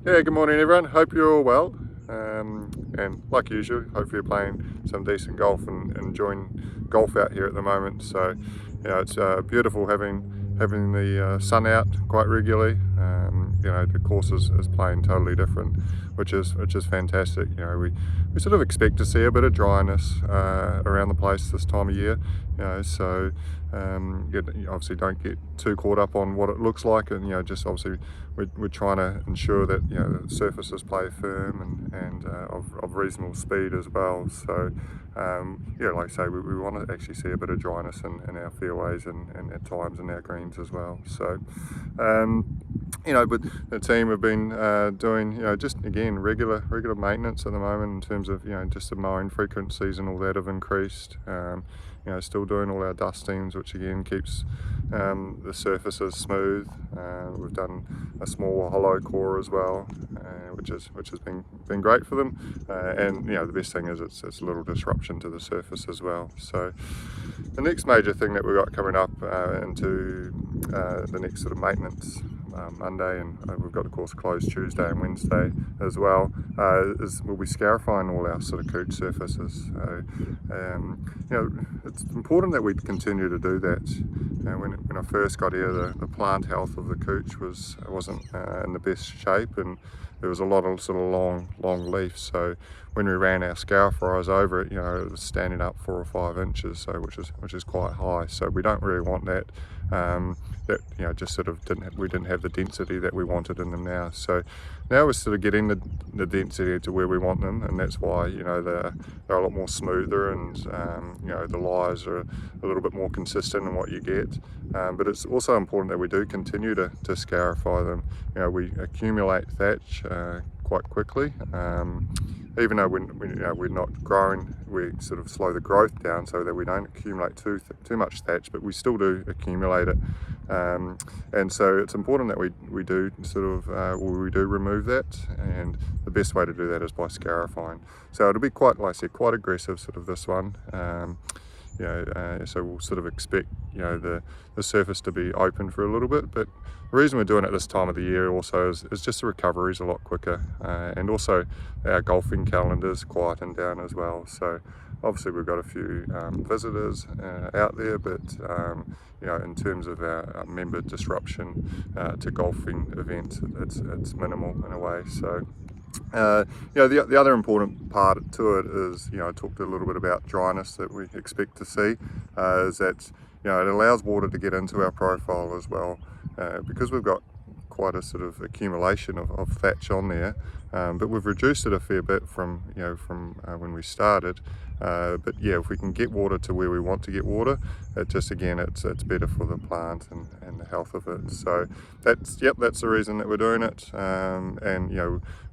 Yeah, good morning everyone. Hope you're all well. And like usual, hopefully you're playing some decent golf and enjoying golf out here at the moment. So, it's beautiful having the sun out quite regularly. The course is playing totally different, which is fantastic. We sort of expect to see a bit of dryness around the place this time of year. So you obviously don't get too caught up on what it looks like, and just obviously we're trying to ensure that the surfaces play firm and of reasonable speed as well. So like I say, we want to actually see a bit of dryness in our fairways and at times in our greens as well. So but the team have been doing just again regular maintenance at the moment in terms of just the mowing frequencies and all that have increased. Still doing all our dustings, which again keeps the surfaces smooth. We've done a small hollow core as well, which has been great for them. And the best thing is it's a little disruption to the surface as well. So the next major thing that we've got coming up into the next sort of maintenance Monday, and we've got the course closed Tuesday and Wednesday as well, is we'll be scarifying all our sort of cooch surfaces. So it's important that we continue to do that. When I first got here, the plant health of the cooch wasn't in the best shape, and there was a lot of sort of long leaves. So when we ran our scarifiers over it, it was standing up 4 or 5 inches, so which is quite high. So we don't really want that. Just sort of we didn't have the density that we wanted in them now. So now we're sort of getting the density to where we want them, and that's why they're a lot more smoother, and the lies are a little bit more consistent in what you get. But it's also important that we do continue to scarify them. We accumulate thatch quite quickly. Even though we're not growing, we sort of slow the growth down so that we don't accumulate too much thatch, but we still do accumulate it. And so it's important that we do we do remove that, and the best way to do that is by scarifying. So it'll be quite, like I said, quite aggressive sort of this one. So we'll sort of expect the surface to be open for a little bit, but the reason we're doing it this time of the year also is just the recovery is a lot quicker, and also our golfing calendars quieten down as well. So obviously we've got a few visitors out there, but in terms of our member disruption to golfing events, it's minimal in a way. So the other important part to it is, I talked a little bit about dryness that we expect to see, is that it allows water to get into our profile as well, because we've got quite a sort of accumulation of thatch on there, but we've reduced it a fair bit from when we started. But if we can get water to where we want to get water, it's better for the plant and the health of it. So that's the reason that we're doing it, and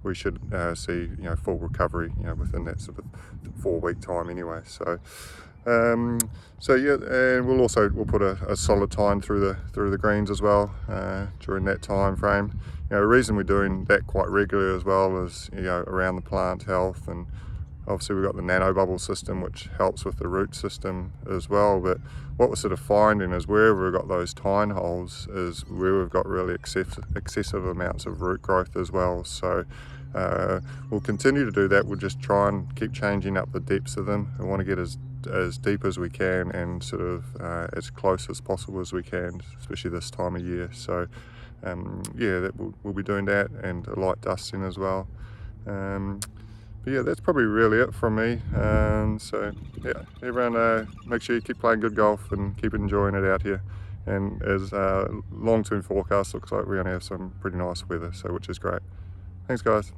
we should see full recovery within that sort of 4-week time anyway. So and we'll put a solid tine through the greens as well during that time frame. The reason we're doing that quite regularly as well is around the plant health, and obviously we've got the nano bubble system which helps with the root system as well. But what we're sort of finding is wherever we've got those tine holes is where we've got really excessive amounts of root growth as well. So we'll continue to do that. We'll just try and keep changing up the depths of them. We want to get as deep as we can and sort of as close as possible as we can, especially this time of year. So we'll be doing that, and a light dusting as well. But that's probably really it from me. Everyone, make sure you keep playing good golf and keep enjoying it out here. And as long-term forecast looks like we're going to have some pretty nice weather, so which is great. Thanks guys.